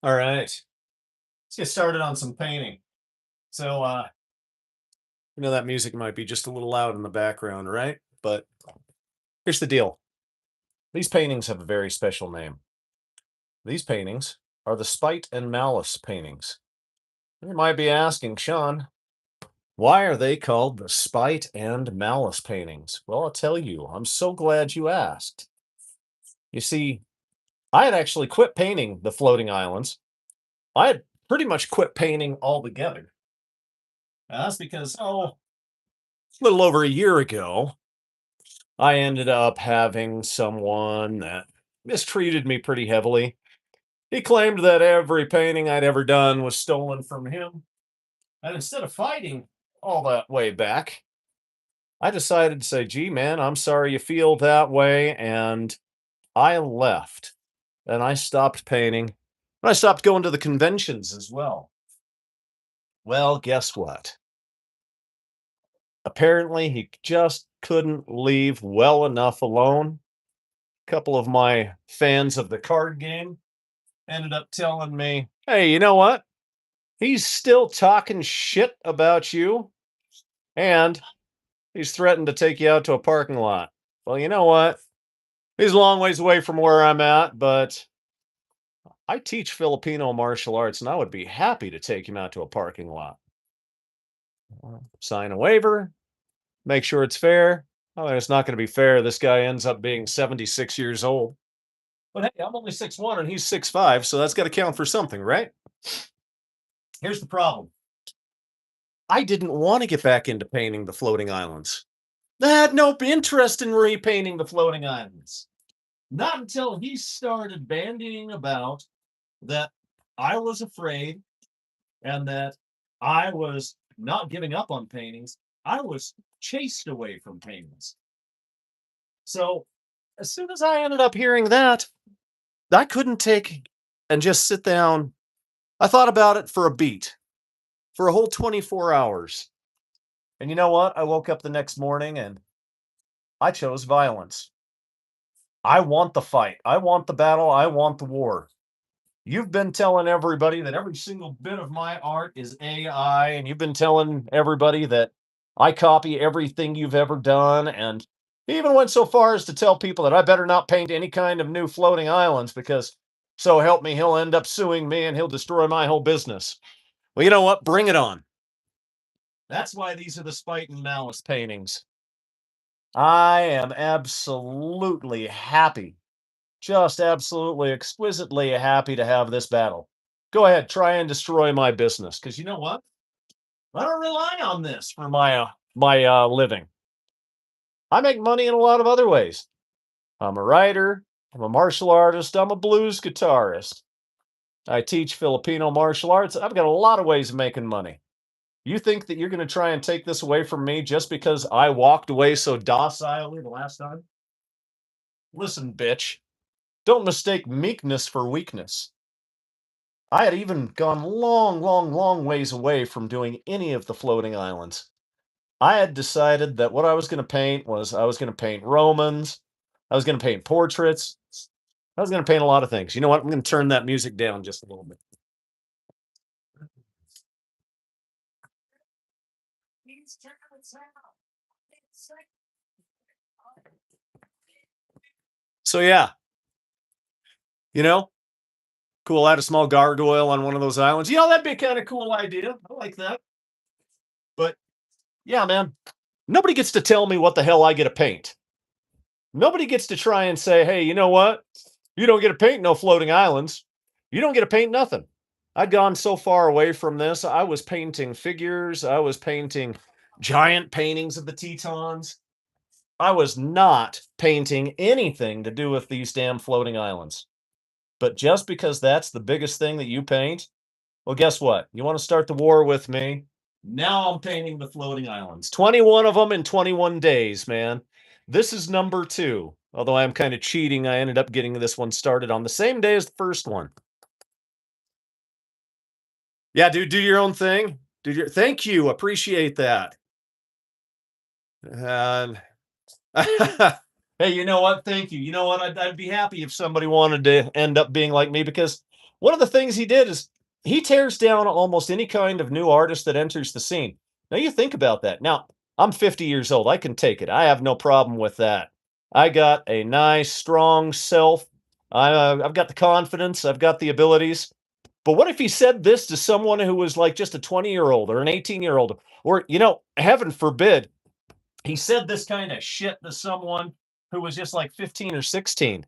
All right, let's get started on some painting. So, that music might be just a little loud in the background, right? But here's the deal. These paintings have a very special name. These paintings are the Spite and Malice paintings. You might be asking, Sean, why are they called the Spite and Malice paintings? Well, I'll tell you, I'm so glad you asked. You see, I had actually quit painting the floating islands. I had pretty much quit painting altogether. And that's because, a little over a year ago, I ended up having someone that mistreated me pretty heavily. He claimed that every painting I'd ever done was stolen from him. And instead of fighting all that way back, I decided to say, gee, man, I'm sorry you feel that way. And I left and I stopped painting. And I stopped going to the conventions as well. Well, guess what? Apparently, he just couldn't leave well enough alone. A couple of my fans of the card game ended up telling me, hey, you know what? He's still talking shit about you, and he's threatened to take you out to a parking lot. Well, you know what? He's a long ways away from where I'm at, but I teach Filipino martial arts, and I would be happy to take him out to a parking lot. Sign a waiver, make sure it's fair. Oh, it's not going to be fair. This guy ends up being 76 years old. But hey, I'm only 6'1" and he's 6'5", so that's got to count for something, right? Here's the problem. I didn't want to get back into painting the floating islands. I had no interest in repainting the floating islands. Not until he started bandying about that I was afraid and that I was not giving up on paintings. I was chased away from paintings. So as soon as I ended up hearing that, I couldn't take and just sit down. I thought about it for a beat, for a whole 24 hours. And you know what? I woke up the next morning and I chose violence. I want the fight. I want the battle. I want the war. You've been telling everybody that every single bit of my art is AI, and you've been telling everybody that I copy everything you've ever done. And he even went so far as to tell people that I better not paint any kind of new floating islands because, so help me, he'll end up suing me and he'll destroy my whole business. Well, you know what? Bring it on. That's why these are the Spite and Malice paintings. I am absolutely happy, just absolutely exquisitely happy to have this battle. Go ahead, try and destroy my business, because you know what? I don't rely on this for my living. I make money in a lot of other ways. I'm a writer. I'm a martial artist. I'm a blues guitarist. I teach Filipino martial arts. I've got a lot of ways of making money. You think that you're going to try and take this away from me just because I walked away so docilely the last time? Listen, bitch, don't mistake meekness for weakness. I had even gone long, long, long ways away from doing any of the floating islands. I had decided that what I was going to paint was I was going to paint Romans. I was going to paint portraits. I was going to paint a lot of things. You know what? I'm going to turn that music down just a little bit. So yeah, you know, cool. Add a small gargoyle on one of those islands. You know, that'd be a kind of cool idea. I like that. But yeah, man, nobody gets to tell me what the hell I get to paint. Nobody gets to try and say, hey, you know what? You don't get to paint no floating islands. You don't get to paint nothing. I'd gone so far away from this. I was painting figures. I was painting giant paintings of the Tetons. I was not painting anything to do with these damn floating islands. But just because that's the biggest thing that you paint, well, guess what? You want to start the war with me? Now I'm painting the floating islands. 21 of them in 21 days, man. This is number 2. Although I'm kind of cheating, I ended up getting this one started on the same day as the first one. Yeah, dude, do your own thing. Thank you. Appreciate that. And Hey, you know what? Thank you. You know what? I'd be happy if somebody wanted to end up being like me because one of the things he did is he tears down almost any kind of new artist that enters the scene. Now, you think about that. Now, I'm 50 years old. I can take it. I have no problem with that. I got a nice, strong self. I've got the confidence. I've got the abilities. But what if he said this to someone who was like just a 20-year-old or an 18-year-old? Or, heaven forbid, he said this kind of shit to someone who was just like 15 or 16.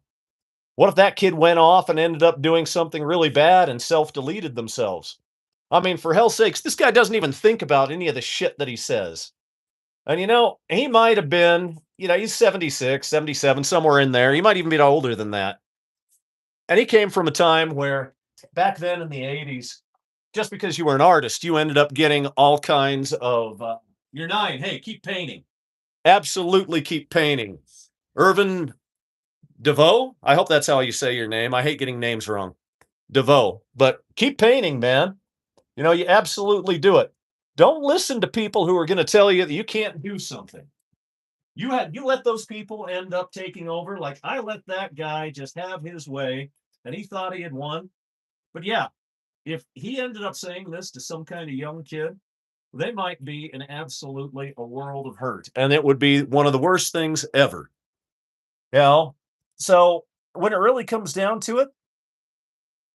What if that kid went off and ended up doing something really bad and self deleted themselves? I mean, for hell's sakes, this guy doesn't even think about any of the shit that he says. And he might have been, he's 76, 77, somewhere in there. He might even be older than that. And he came from a time where back then in the 80s, just because you were an artist, you ended up getting all kinds of, you're nine, hey, keep painting. Absolutely keep painting. Irvin DeVoe? I hope that's how you say your name. I hate getting names wrong. DeVoe. But keep painting, man. You absolutely do it. Don't listen to people who are going to tell you that you can't do something. You let those people end up taking over. Like I let that guy just have his way and he thought he had won. But yeah, if he ended up saying this to some kind of young kid, they might be in absolutely a world of hurt. And it would be one of the worst things ever. You know? So when it really comes down to it,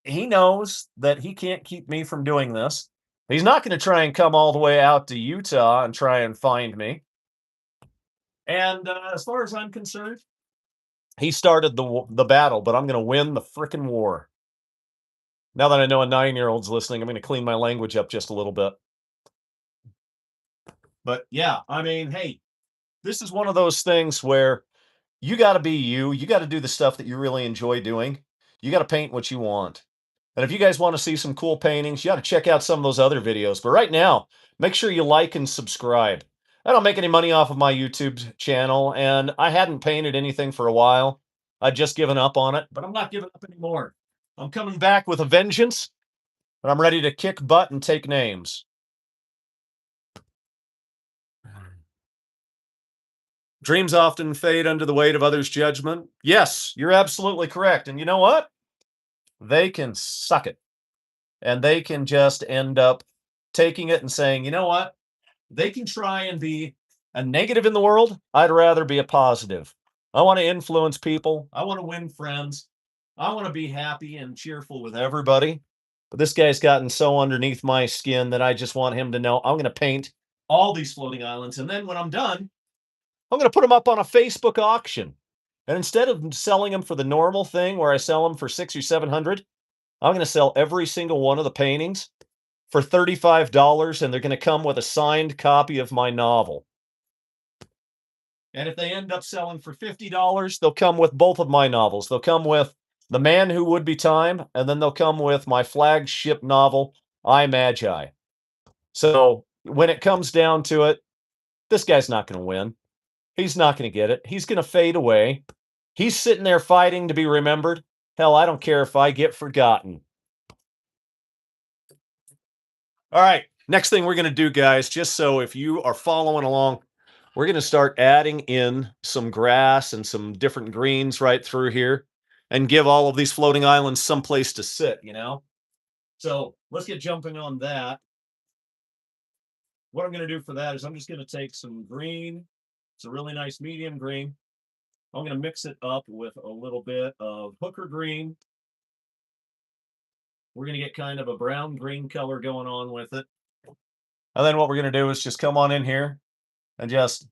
he knows that he can't keep me from doing this. He's not going to try and come all the way out to Utah and try and find me. And as far as I'm concerned, he started the battle, but I'm going to win the freaking war. Now that I know a 9-year-old's listening, I'm going to clean my language up just a little bit. But yeah, I mean, hey, this is one of those things where you got to be you. You got to do the stuff that you really enjoy doing. You got to paint what you want. And if you guys want to see some cool paintings, you got to check out some of those other videos. But right now, make sure you like and subscribe. I don't make any money off of my YouTube channel, and I hadn't painted anything for a while. I'd just given up on it, but I'm not giving up anymore. I'm coming back with a vengeance, and I'm ready to kick butt and take names. Dreams often fade under the weight of others' judgment. Yes, you're absolutely correct. And you know what? They can suck it. And they can just end up taking it and saying, you know what? They can try and be a negative in the world. I'd rather be a positive. I want to influence people. I want to win friends. I want to be happy and cheerful with everybody. But this guy's gotten so underneath my skin that I just want him to know I'm going to paint all these floating islands. And then when I'm done, I'm going to put them up on a Facebook auction. And instead of selling them for the normal thing where I sell them for 600 or 700, I'm going to sell every single one of the paintings for $35, and they're going to come with a signed copy of my novel. And if they end up selling for $50, they'll come with both of my novels. They'll come with The Man Who Would Be Time, and then they'll come with my flagship novel, I Magi. So when it comes down to it, this guy's not going to win. He's not going to get it. He's going to fade away. He's sitting there fighting to be remembered. Hell, I don't care if I get forgotten. All right. Next thing we're going to do, guys, just so if you are following along, we're going to start adding in some grass and some different greens right through here and give all of these floating islands some place to sit. So let's get jumping on that. What I'm going to do for that is I'm just going to take some green. It's a really nice medium green. I'm going to mix it up with a little bit of hooker green. We're going to get kind of a brown green color going on with it. And then what we're going to do is just come on in here and just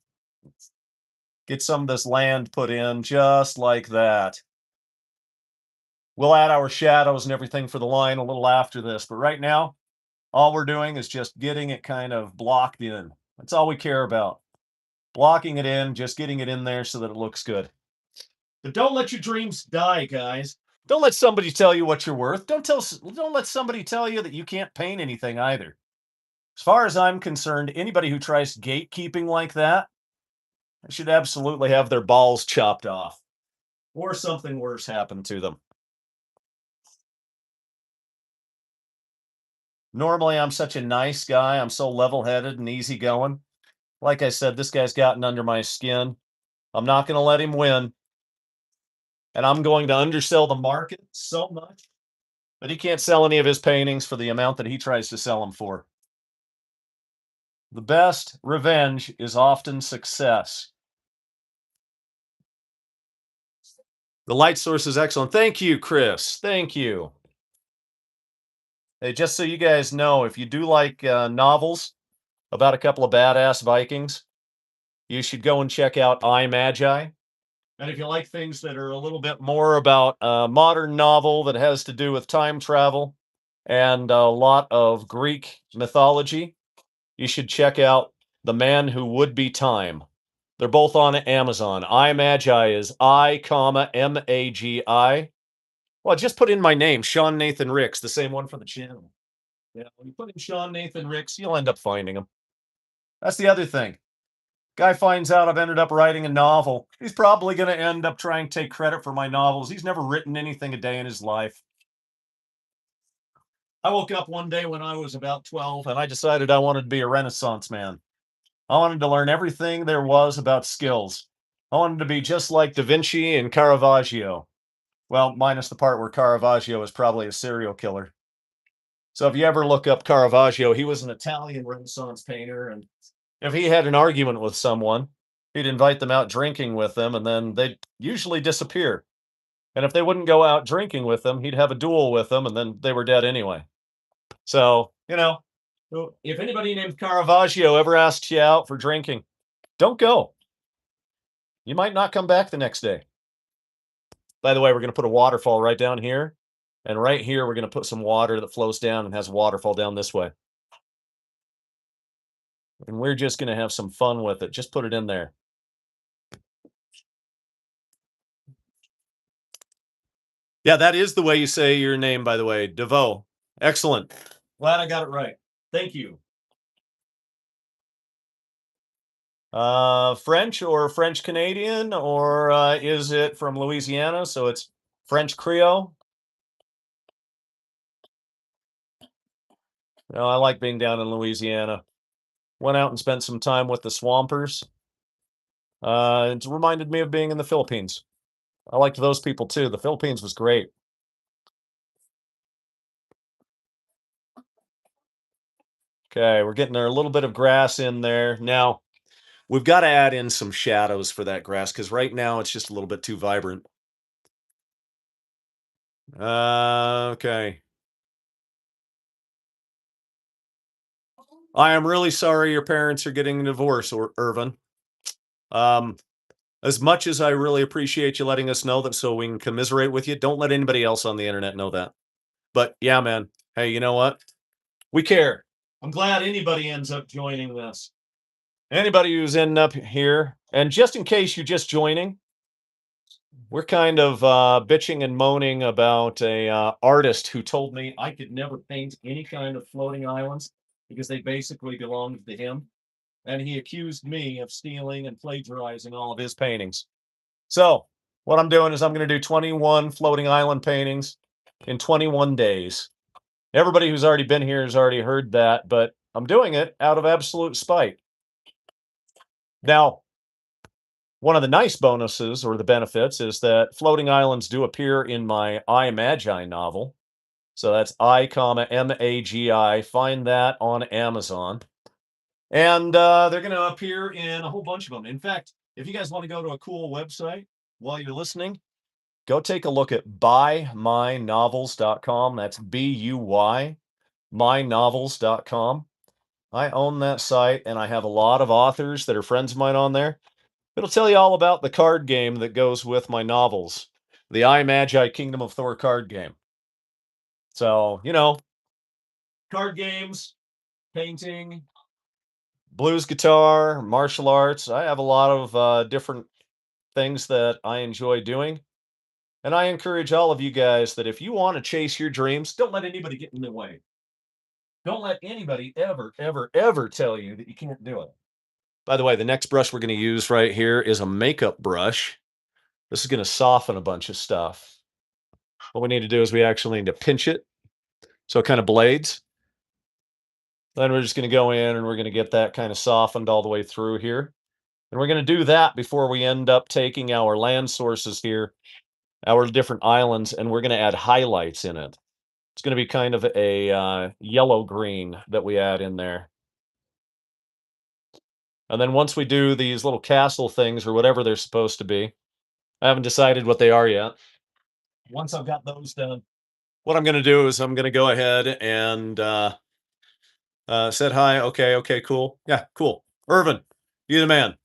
get some of this land put in just like that. We'll add our shadows and everything for the line a little after this. But right now, all we're doing is just getting it kind of blocked in. That's all we care about. Blocking it in, just getting it in there so that it looks good. But don't let your dreams die, guys. Don't let somebody tell you what you're worth. Don't let somebody tell you that you can't paint anything either. As far as I'm concerned, anybody who tries gatekeeping like that, they should absolutely have their balls chopped off or something worse happen to them. Normally, I'm such a nice guy. I'm so level-headed and easygoing. Like I said, this guy's gotten under my skin. I'm not going to let him win. And I'm going to undersell the market so much that he can't sell any of his paintings for the amount that he tries to sell them for. The best revenge is often success. The light source is excellent. Thank you, Chris. Thank you. Hey, just so you guys know, if you do like novels about a couple of badass Vikings, you should go and check out I Magi. And if you like things that are a little bit more about a modern novel that has to do with time travel and a lot of Greek mythology, you should check out The Man Who Would Be Time. They're both on Amazon. I Magi is I, comma, Magi. Well, just put in my name, Sean Nathan Ricks, the same one for the channel. Yeah, when you put in Sean Nathan Ricks, you'll end up finding him. That's the other thing. Guy finds out I've ended up writing a novel. He's probably going to end up trying to take credit for my novels. He's never written anything a day in his life. I woke up one day when I was about 12 and I decided I wanted to be a Renaissance man. I wanted to learn everything there was about skills. I wanted to be just like Da Vinci and Caravaggio. Well, minus the part where Caravaggio is probably a serial killer. So if you ever look up Caravaggio, he was an Italian Renaissance painter. And if he had an argument with someone, he'd invite them out drinking with them, and then they'd usually disappear. And if they wouldn't go out drinking with them, he'd have a duel with them, and then they were dead anyway. So, if anybody named Caravaggio ever asks you out for drinking, don't go. You might not come back the next day. By the way, we're going to put a waterfall right down here. And right here, we're going to put some water that flows down and has a waterfall down this way. And we're just going to have some fun with it. Just put it in there. Yeah, that is the way you say your name, by the way. DeVoe. Excellent. Glad I got it right. Thank you. French or French Canadian, or is it from Louisiana? So it's French Creole. No, I like being down in Louisiana. Went out and spent some time with the Swampers. It reminded me of being in the Philippines. I liked those people too. The Philippines was great. Okay, we're getting a little bit of grass in there. Now, we've got to add in some shadows for that grass because right now it's just a little bit too vibrant. Okay. I am really sorry your parents are getting a divorce, Irvin. Um, as much as I really appreciate you letting us know that so we can commiserate with you, don't let anybody else on the internet know that. But yeah, man. Hey, you know what? We care. I'm glad anybody ends up joining this. Anybody who's ending up here, and just in case you're just joining, we're kind of bitching and moaning about a artist who told me I could never paint any kind of floating islands because they basically belonged to him. And he accused me of stealing and plagiarizing all of his paintings. So what I'm doing is I'm going to do 21 floating island paintings in 21 days. Everybody who's already been here has already heard that, but I'm doing it out of absolute spite. Now, one of the nice bonuses or the benefits is that floating islands do appear in my I Magi novel. So that's I, comma, Magi. Find that on Amazon. And they're going to appear in a whole bunch of them. In fact, if you guys want to go to a cool website while you're listening, go take a look at buymynovels.com. That's BUY, mynovels.com. I own that site, and I have a lot of authors that are friends of mine on there. It'll tell you all about the card game that goes with my novels, the I Magi Kingdom of Thor card game. So, card games, painting, blues guitar, martial arts. I have a lot of different things that I enjoy doing. And I encourage all of you guys that if you want to chase your dreams, don't let anybody get in the way. Don't let anybody ever, ever, ever tell you that you can't do it. By the way, the next brush we're going to use right here is a makeup brush. This is going to soften a bunch of stuff. What we need to do is we actually need to pinch it so it kind of blades. Then we're just going to go in and we're going to get that kind of softened all the way through here. And we're going to do that before we end up taking our land sources here, our different islands, and we're going to add highlights in it. It's going to be kind of a yellow green that we add in there. And then once we do these little castle things or whatever they're supposed to be, I haven't decided what they are yet. Once I've got those done, what I'm going to do is I'm going to go ahead and said hi. Okay, okay, cool. Yeah, cool. Irvin, you the man.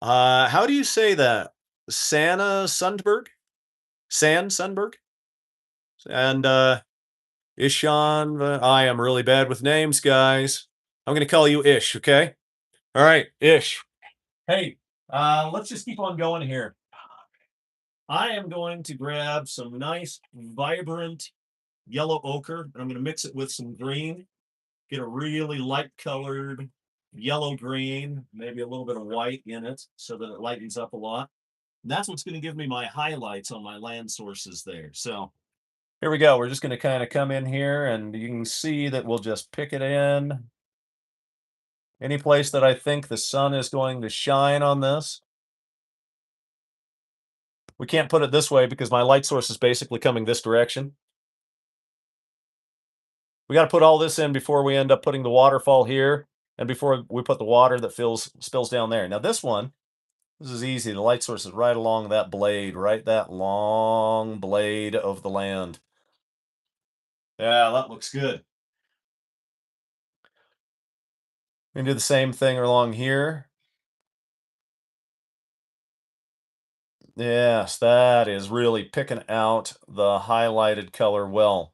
How do you say that? Santa Sundberg? San Sundberg? And Ishan, I am really bad with names, guys. I'm going to call you Ish, okay? All right, Ish. Hey, let's just keep on going here. I am going to grab some nice, vibrant yellow ochre, and I'm going to mix it with some green. Get a really light colored yellow green, maybe a little bit of white in it so that it lightens up a lot. And that's what's going to give me my highlights on my land sources there. So here we go. We're just going to kind of come in here and you can see that we'll just pick it in. Any place that I think the sun is going to shine on this. We can't put it this way because my light source is basically coming this direction. We got to put all this in before we end up putting the waterfall here and before we put the water that spills down there. Now this one, this is easy. The light source is right along that blade, right? That long blade of the land. Yeah, that looks good. We can do the same thing along here. Yes, that is really picking out the highlighted color well.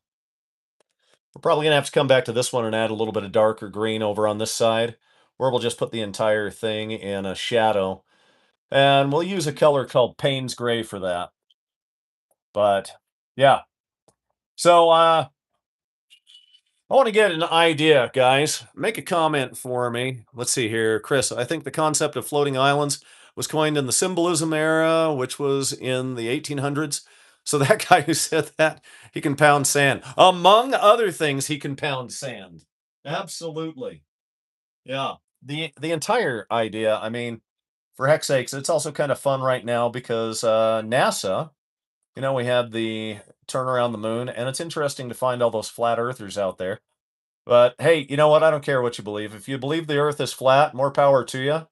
We're probably going to have to come back to this one and add a little bit of darker green over on this side, or we'll just put the entire thing in a shadow. And we'll use a color called Payne's Gray for that. But yeah. So I want to get an idea, guys. Make a comment for me. Let's see here. Chris, I think the concept of floating islands was coined in the symbolism era, which was in the 1800s. So that guy who said that, he can pound sand. Among other things, he can pound sand. Absolutely. Yeah. The entire idea, I mean, for heck's sakes, it's also kind of fun right now because NASA, we had the turn around the moon, and it's interesting to find all those flat earthers out there. But hey, you know what? I don't care what you believe. If you believe the earth is flat, more power to you.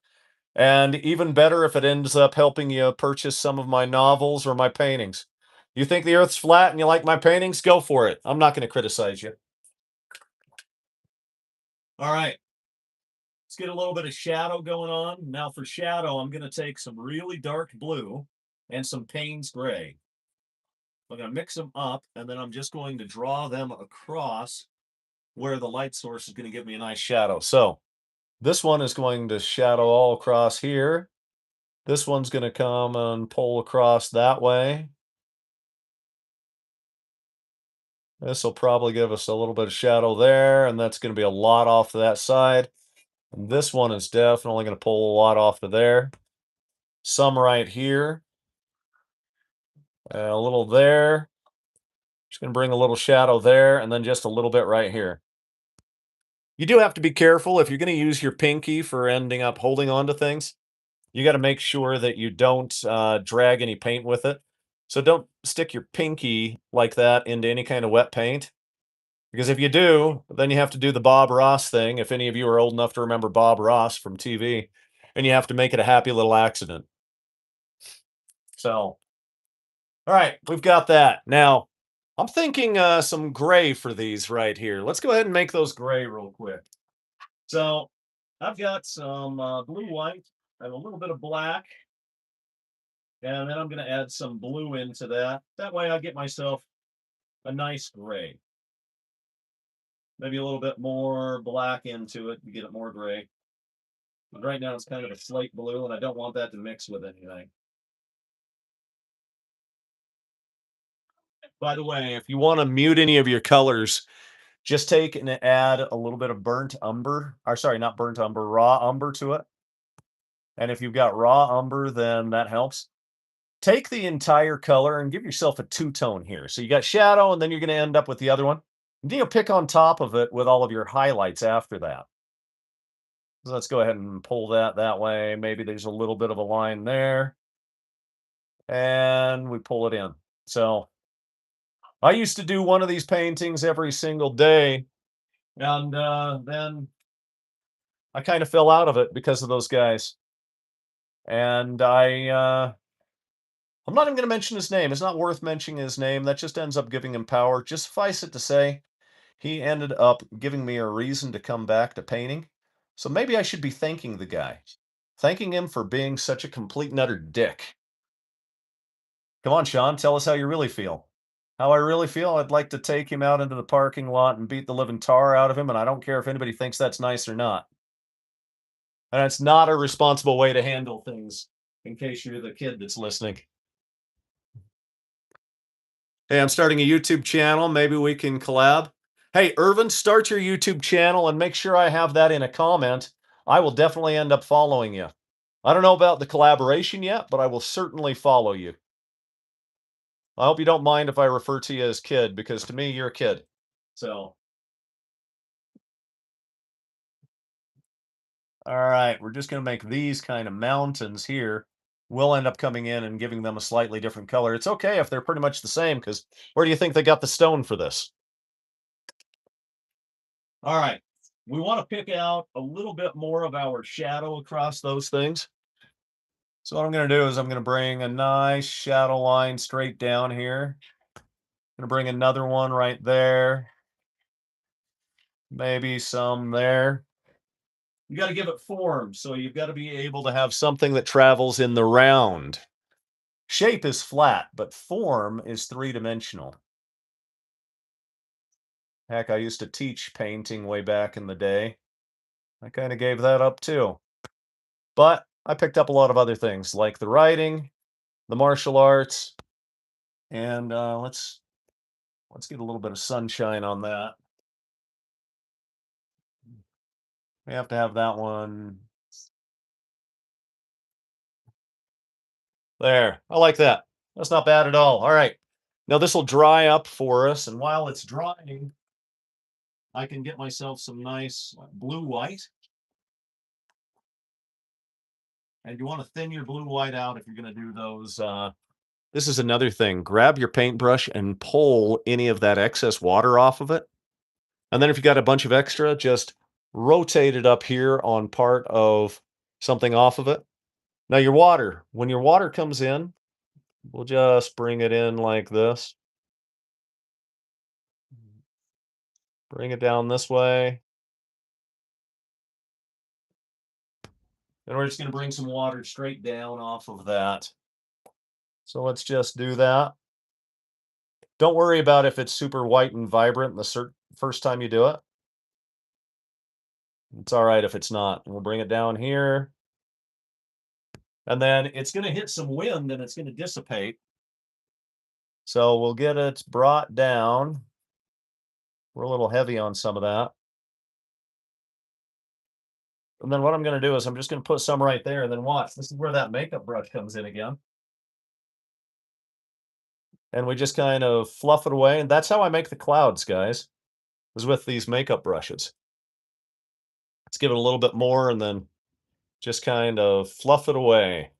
And even better if it ends up helping you purchase some of my novels or my paintings. You think the earth's flat and you like my paintings? Go for it. I'm not going to criticize you. All right. Let's get a little bit of shadow going on. Now for shadow, I'm going to take some really dark blue and some Payne's Gray. I'm going to mix them up, and then I'm just going to draw them across where the light source is going to give me a nice shadow. So this one is going to shadow all across here. This one's going to come and pull across that way. This will probably give us a little bit of shadow there, and that's going to be a lot off to that side. And this one is definitely going to pull a lot off to there. Some right here. A little there. Just going to bring a little shadow there, and then just a little bit right here. You do have to be careful if you're going to use your pinky for ending up holding on to things. You got to make sure that you don't drag any paint with it. So don't stick your pinky like that into any kind of wet paint. Because if you do, then you have to do the Bob Ross thing, if any of you are old enough to remember Bob Ross from TV, and you have to make it a happy little accident. So, all right, we've got that. Now, I'm thinking some gray for these right here. Let's go ahead and make those gray real quick. So, I've got some blue white and a little bit of black. And then I'm going to add some blue into that. That way I get myself a nice gray. Maybe a little bit more black into it to get it more gray. But right now it's kind of a slate blue, and I don't want that to mix with anything. By the way, if you want to mute any of your colors, just take and add a little bit of burnt umber, or sorry, not burnt umber, raw umber to it. And if you've got raw umber, then that helps. Take the entire color and give yourself a two-tone here. So you got shadow, and then you're going to end up with the other one. And then you'll pick on top of it with all of your highlights after that. So let's go ahead and pull that way. Maybe there's a little bit of a line there. And we pull it in. So I used to do one of these paintings every single day. And then I kind of fell out of it because of those guys. And I'm not even going to mention his name. It's not worth mentioning his name. That just ends up giving him power. Just suffice it to say, he ended up giving me a reason to come back to painting. So maybe I should be thanking the guy, thanking him for being such a complete and utter dick. Come on, Sean, tell us how you really feel. How I really feel? I'd like to take him out into the parking lot and beat the living tar out of him, and I don't care if anybody thinks that's nice or not. And it's not a responsible way to handle things, in case you're the kid that's listening. Hey, I'm starting a YouTube channel. Maybe we can collab. Hey, Irvin, start your YouTube channel and make sure I have that in a comment. I will definitely end up following you. I don't know about the collaboration yet, but I will certainly follow you. I hope you don't mind if I refer to you as kid, because to me, you're a kid. So, all right, we're just going to make these kind of mountains here. We'll end up coming in and giving them a slightly different color. It's okay if they're pretty much the same, because where do you think they got the stone for this? All right. We want to pick out a little bit more of our shadow across those things. So what I'm going to do is I'm going to bring a nice shadow line straight down here. I'm going to bring another one right there. Maybe some there. You got to give it form. So you've got to be able to have something that travels in the round. Shape is flat, but form is three-dimensional. Heck, I used to teach painting way back in the day. I kind of gave that up too. But I picked up a lot of other things like the writing, the martial arts, and let's get a little bit of sunshine on that. We have to have that one there. I like that. That's not bad at all. All right. Now this will dry up for us, and while it's drying, I can get myself some nice blue white. And you want to thin your blue white out if you're going to do those. This is another thing. Grab your paintbrush and pull any of that excess water off of it. And then if you got a bunch of extra, just rotate it up here on part of something off of it. Now your water, when your water comes in, we'll just bring it in like this. Bring it down this way. And we're just going to bring some water straight down off of that. So let's just do that. Don't worry about if it's super white and vibrant the first time you do it. It's all right if it's not. We'll bring it down here. And then it's going to hit some wind and it's going to dissipate. So we'll get it brought down. We're a little heavy on some of that. And then what I'm going to do is I'm just going to put some right there and then watch. This is where that makeup brush comes in again. And we just kind of fluff it away. And that's how I make the clouds, guys, is with these makeup brushes. Let's give it a little bit more and then just kind of fluff it away.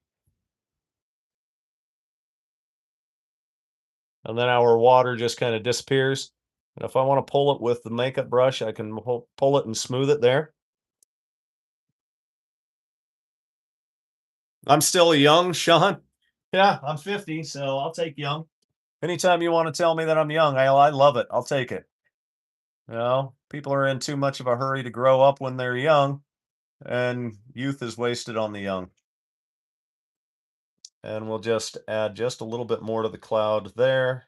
And then our water just kind of disappears. And if I want to pull it with the makeup brush, I can pull it and smooth it there. I'm still young, Sean. Yeah, I'm 50, so I'll take young. Anytime you want to tell me that I'm young, I love it. I'll take it. You know, people are in too much of a hurry to grow up when they're young, and youth is wasted on the young. And we'll just add just a little bit more to the cloud there.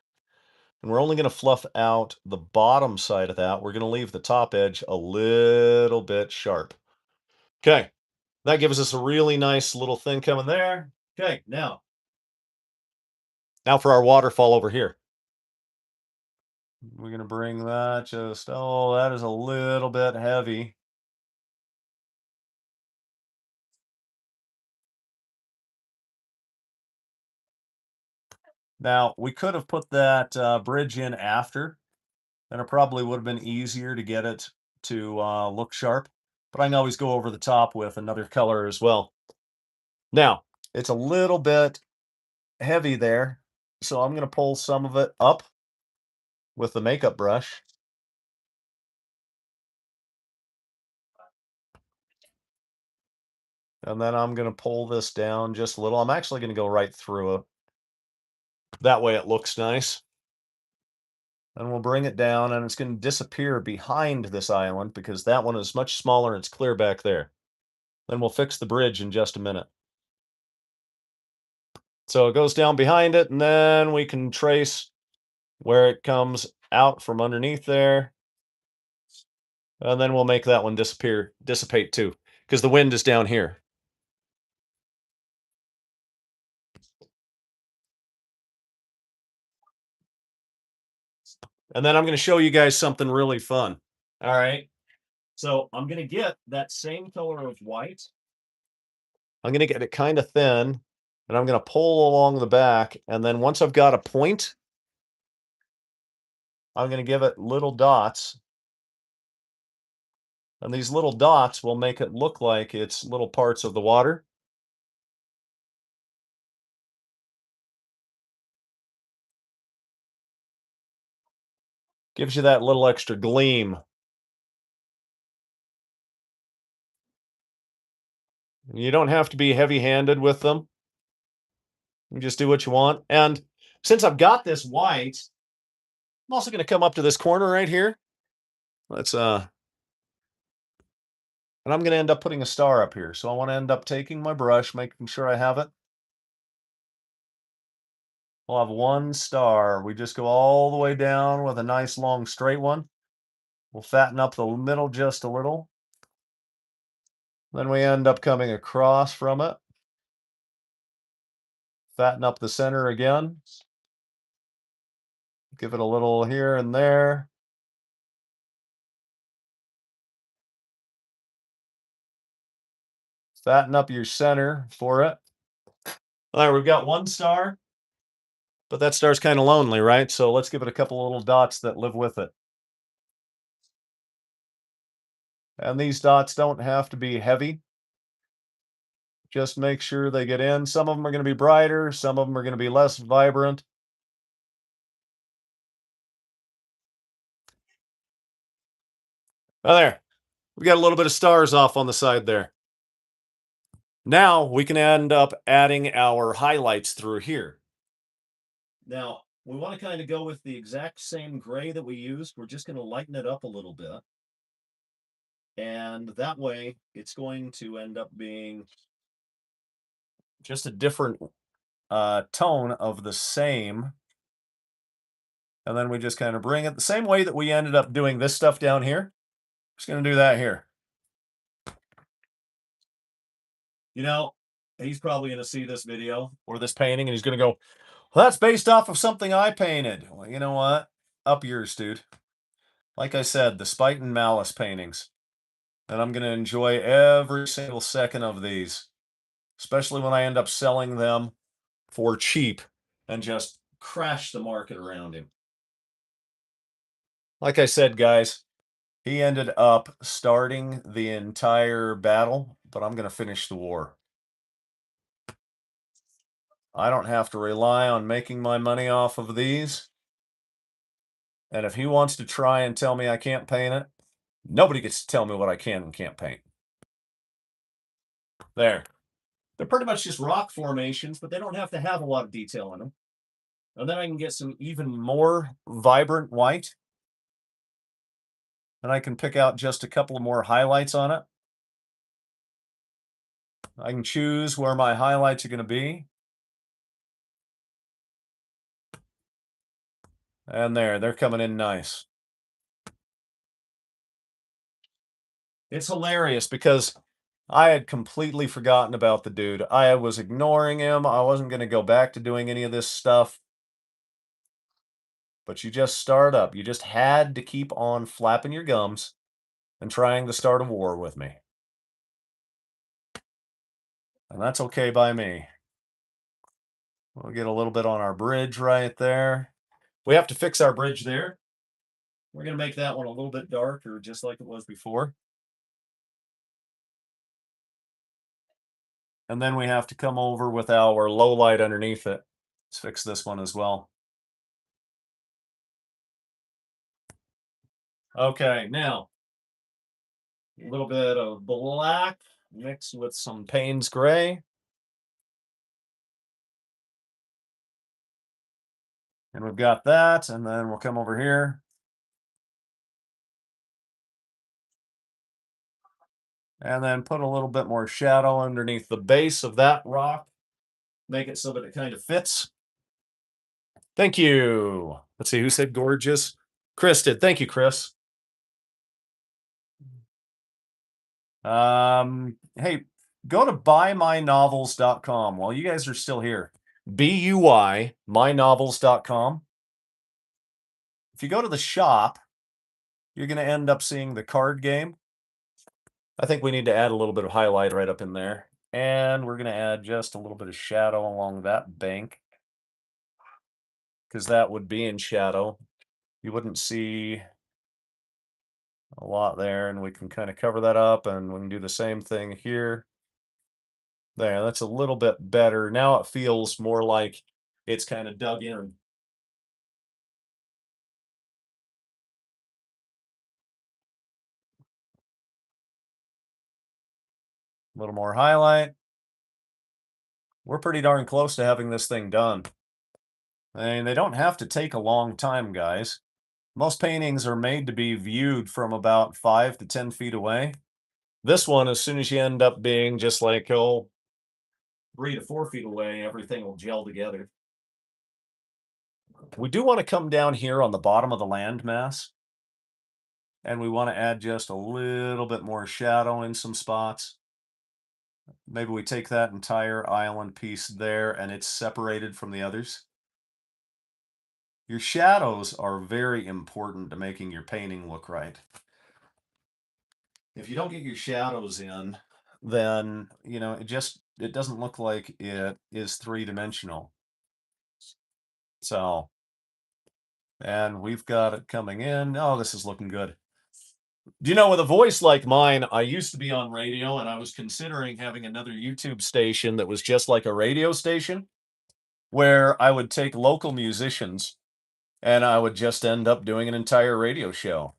And we're only going to fluff out the bottom side of that. We're going to leave the top edge a little bit sharp. Okay, that gives us a really nice little thing coming there. Okay, now for our waterfall over here. We're going to bring that oh, that is a little bit heavy. Now, we could have put that bridge in after, and it probably would have been easier to get it to look sharp. but I can always go over the top with another color as well. Now, it's a little bit heavy there, so I'm going to pull some of it up with the makeup brush. And then I'm going to pull this down just a little. I'm actually going to go right through it. That way it looks nice. And we'll bring it down, and it's going to disappear behind this island because that one is much smaller and it's clear back there. Then we'll fix the bridge in just a minute. So it goes down behind it, and then we can trace where it comes out from underneath there. And then we'll make that one dissipate too, because the wind is down here. And then I'm going to show you guys something really fun. All right. So I'm going to get that same color of white. I'm going to get it kind of thin, and I'm going to pull along the back. And then once I've got a point, I'm going to give it little dots. And these little dots will make it look like it's little parts of the water. Gives you that little extra gleam. You don't have to be heavy-handed with them. You just do what you want. And since I've got this white, I'm also going to come up to this corner right here. Let's and I'm going to end up putting a star up here. So I want to end up taking my brush, making sure I have it. We'll have one star. We just go all the way down with a nice long straight one. We'll fatten up the middle just a little. Then we end up coming across from it. Fatten up the center again. Give it a little here and there. Fatten up your center for it. All right, we've got one star, but that star's kind of lonely, right? So let's give it a couple little dots that live with it. And these dots don't have to be heavy. Just make sure they get in. Some of them are going to be brighter. Some of them are going to be less vibrant. Oh, there. We got a little bit of stars off on the side there. Now we can end up adding our highlights through here. Now, we want to kind of go with the exact same gray that we used. We're just going to lighten it up a little bit. And that way, it's going to end up being just a different tone of the same. And then we just kind of bring it the same way that we ended up doing this stuff down here. Just going to do that here. You know, he's probably going to see this video or this painting and he's going to go, well, that's based off of something I painted. Well, you know what? Up yours, dude. Like I said, the Spite and Malice paintings. And I'm going to enjoy every single second of these, especially when I end up selling them for cheap and just crash the market around him. Like I said, guys, he ended up starting the entire battle, but I'm going to finish the war. I don't have to rely on making my money off of these. And if he wants to try and tell me I can't paint it, nobody gets to tell me what I can and can't paint. There. They're pretty much just rock formations, but they don't have to have a lot of detail in them. And then I can get some even more vibrant white. And I can pick out just a couple of more highlights on it. I can choose where my highlights are going to be. And there, they're coming in nice. It's hilarious because I had completely forgotten about the dude. I was ignoring him. I wasn't going to go back to doing any of this stuff. But you just start up. You just had to keep on flapping your gums and trying to start a war with me. And that's okay by me. We'll get a little bit on our bridge right there. We have to fix our bridge there. We're going to make that one a little bit darker, just like it was before. And then we have to come over with our low light underneath it. Let's fix this one as well. Okay, now a little bit of black mixed with some Payne's gray. And we've got that, and then we'll come over here. And then put a little bit more shadow underneath the base of that rock. Make it so that it kind of fits. Thank you. Let's see, who said gorgeous? Chris did. Thank you, Chris. Hey, go to buymynovels.com while you guys are still here. BUY, mynovels.com. If you go to the shop, you're going to end up seeing the card game. I think we need to add a little bit of highlight right up in there. And we're going to add just a little bit of shadow along that bank, because that would be in shadow. You wouldn't see a lot there, and we can kind of cover that up, and we can do the same thing here. There, that's a little bit better. Now it feels more like it's kind of dug in. A little more highlight. We're pretty darn close to having this thing done. And they don't have to take a long time, guys. Most paintings are made to be viewed from about 5 to 10 feet away. This one, as soon as you end up being just like, 3 to 4 feet away, everything will gel together. We do want to come down here on the bottom of the landmass, and we want to add just a little bit more shadow in some spots. Maybe we take that entire island piece there and it's separated from the others. Your shadows are very important to making your painting look right. If you don't get your shadows in, then, it doesn't look like it is three-dimensional. So, and we've got it coming in. Oh, this is looking good. Do you know, with a voice like mine, I used to be on radio, and I was considering having another YouTube station that was just like a radio station, where I would take local musicians and I would just end up doing an entire radio show.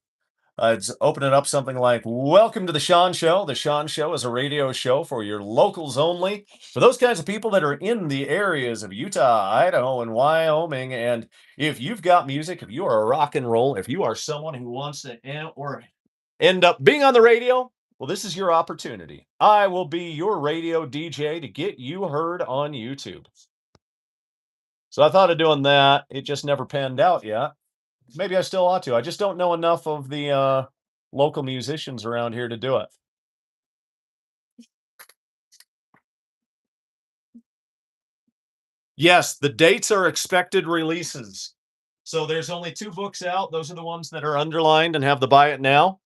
I'd open it up something like, "Welcome to the Sean Show." The Sean Show is a radio show for your locals only, for those kinds of people that are in the areas of Utah, Idaho, and Wyoming. And if you've got music, if you are a rock and roll, if you are someone who wants to or end up being on the radio, well, this is your opportunity. I will be your radio DJ to get you heard on YouTube. So I thought of doing that. It just never panned out yet. Maybe I still ought to. I just don't know enough of the local musicians around here to do it. Yes, the dates are expected releases. So there's only 2 books out. Those are the ones that are underlined and have the buy it now.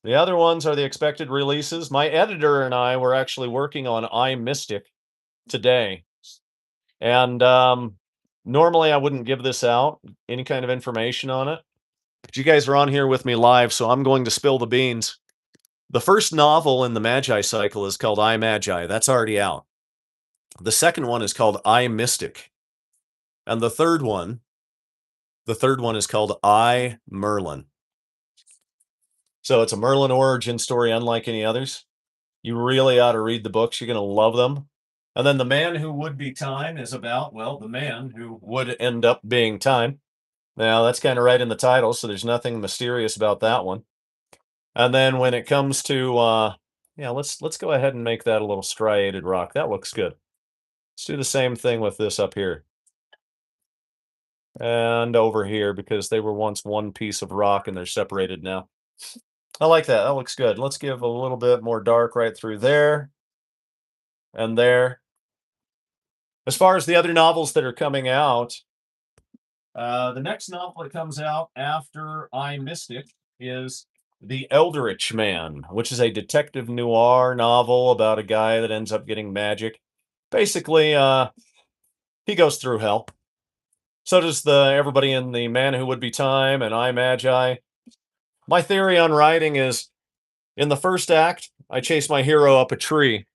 The other ones are the expected releases. My editor and I were actually working on I Mystic today. And normally I wouldn't give this out, any kind of information on it. But you guys are on here with me live, so I'm going to spill the beans. The first novel in the Magi cycle is called I Magi. That's already out. The second one is called I Mystic. And the third one is called I Merlin. So it's a Merlin origin story unlike any others. You really ought to read the books. You're going to love them. And then The Man Who Would Be Time is about, well, the man who would end up being time. Now, that's kind of right in the title, so there's nothing mysterious about that one. And then when it comes to, yeah, let's go ahead and make that a little striated rock. That looks good. Let's do the same thing with this up here. And over here, because they were once one piece of rock and they're separated now. I like that. That looks good. Let's give a little bit more dark right through there and there. As far as the other novels that are coming out, the next novel that comes out after I Mystic is The Eldritch Man, which is a detective noir novel about a guy that ends up getting magic. Basically, he goes through hell. So does everybody in The Man Who Would Be Time and I Magi. My theory on writing is, in the first act, I chase my hero up a tree.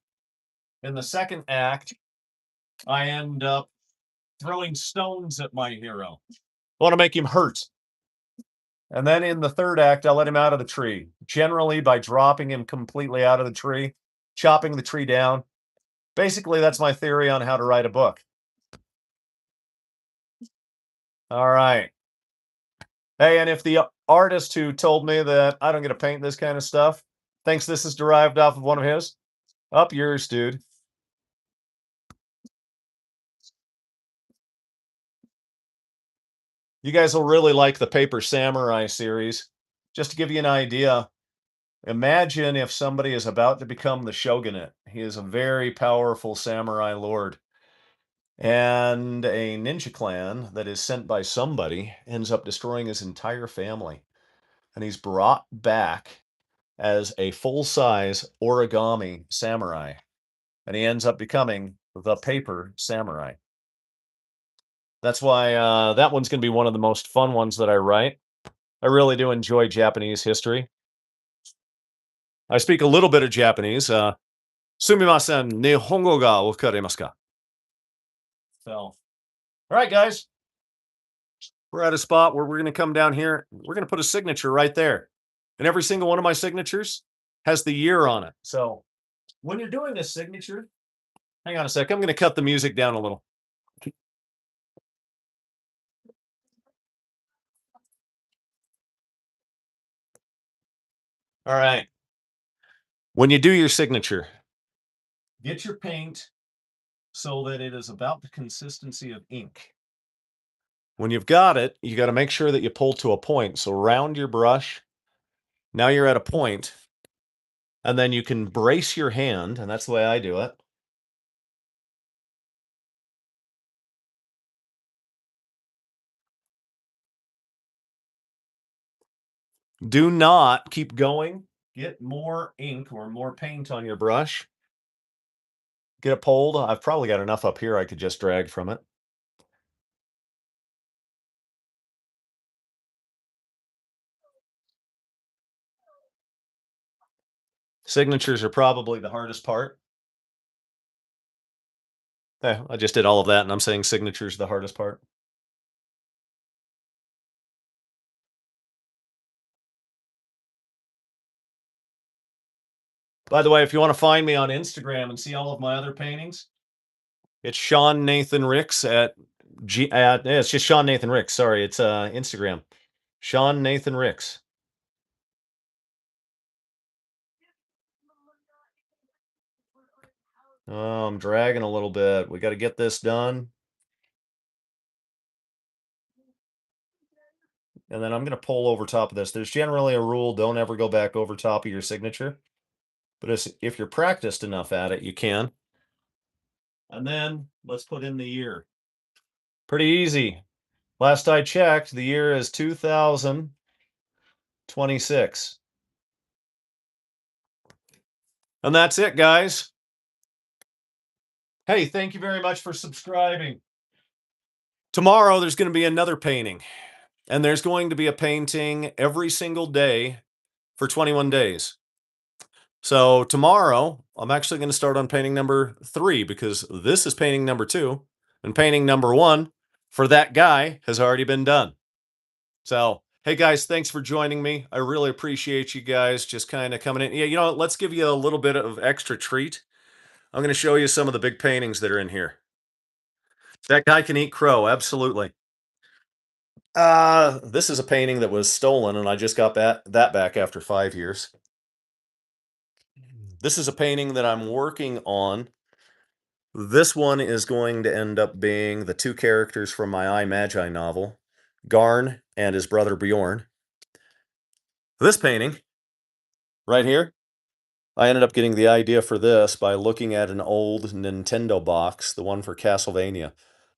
In the second act, I end up throwing stones at my hero. I want to make him hurt. And then in the third act, I'll let him out of the tree, generally by dropping him completely out of the tree, chopping the tree down. Basically, that's my theory on how to write a book. All right. Hey, and if the artist who told me that I don't get to paint this kind of stuff thinks this is derived off of one of his, up yours, dude. You guys will really like the Paper Samurai series. Just to give you an idea, imagine if somebody is about to become the shogunate. He is a very powerful samurai lord. And a ninja clan that is sent by somebody ends up destroying his entire family. And he's brought back as a full-size origami samurai. And he ends up becoming the Paper Samurai. That's why that one's going to be one of the most fun ones that I write. I really do enjoy Japanese history. I speak a little bit of Japanese. Sumimasen, nihongo ga wakarimasu ka? So, all right, guys. We're at a spot where we're going to come down here. We're going to put a signature right there. And every single one of my signatures has the year on it. So when you're doing this signature, hang on a sec. I'm going to cut the music down a little. All right. When you do your signature, get your paint so that it is about the consistency of ink. When you've got it, you got to make sure that you pull to a point. So round your brush. Now you're at a point, and then you can brace your hand, and that's the way I do it. Do not keep going. Get more ink or more paint on your brush. Get it pulled. I've probably got enough up here I could just drag from it. Signatures are probably the hardest part. I just did all of that, and I'm saying signatures the hardest part. By the way, if you want to find me on Instagram and see all of my other paintings, it's Sean Nathan Ricks it's just Sean Nathan Ricks. Sorry, it's Instagram. Sean Nathan Ricks. Oh, I'm dragging a little bit. We got to get this done. And then I'm going to pull over top of this. There's generally a rule, don't ever go back over top of your signature. But if you're practiced enough at it, you can. And then let's put in the year. Pretty easy. Last I checked, the year is 2026. And that's it, guys. Hey, thank you very much for subscribing. Tomorrow, there's going to be another painting. And there's going to be a painting every single day for 21 days. So tomorrow, I'm actually going to start on painting number 3 because this is painting number 2. And painting number 1 for that guy has already been done. So, hey guys, thanks for joining me. I really appreciate you guys just kind of coming in. Yeah, you know what? Let's give you a little bit of extra treat. I'm going to show you some of the big paintings that are in here. That guy can eat crow, absolutely. This is a painting that was stolen, and I just got that back after 5 years. This is a painting that I'm working on. This one is going to end up being the 2 characters from my I Magi novel, Garn and his brother Bjorn. This painting, right here, I ended up getting the idea for this by looking at an old Nintendo box, the one for Castlevania.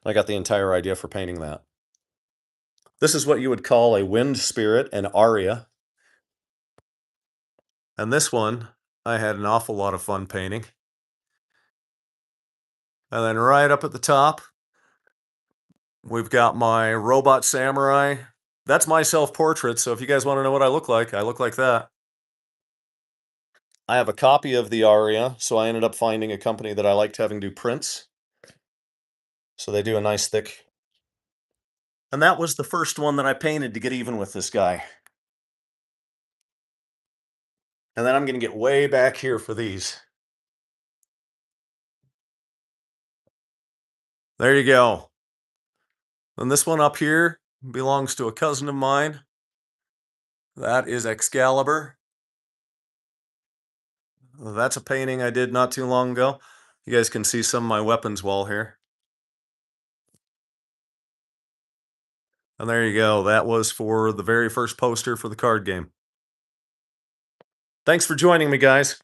I got the entire idea for painting that. This is what you would call a wind spirit, an aria. And this one, I had an awful lot of fun painting. And then right up at the top, we've got my robot samurai. That's my self-portrait, so if you guys want to know what I look like that. I have a copy of the aria, so I ended up finding a company that I liked having do prints. So they do a nice thick. And that was the first one that I painted to get even with this guy. And then I'm going to get way back here for these. There you go. And this one up here belongs to a cousin of mine. That is Excalibur. That's a painting I did not too long ago. You guys can see some of my weapons wall here. And there you go. That was for the very first poster for the card game. Thanks for joining me, guys.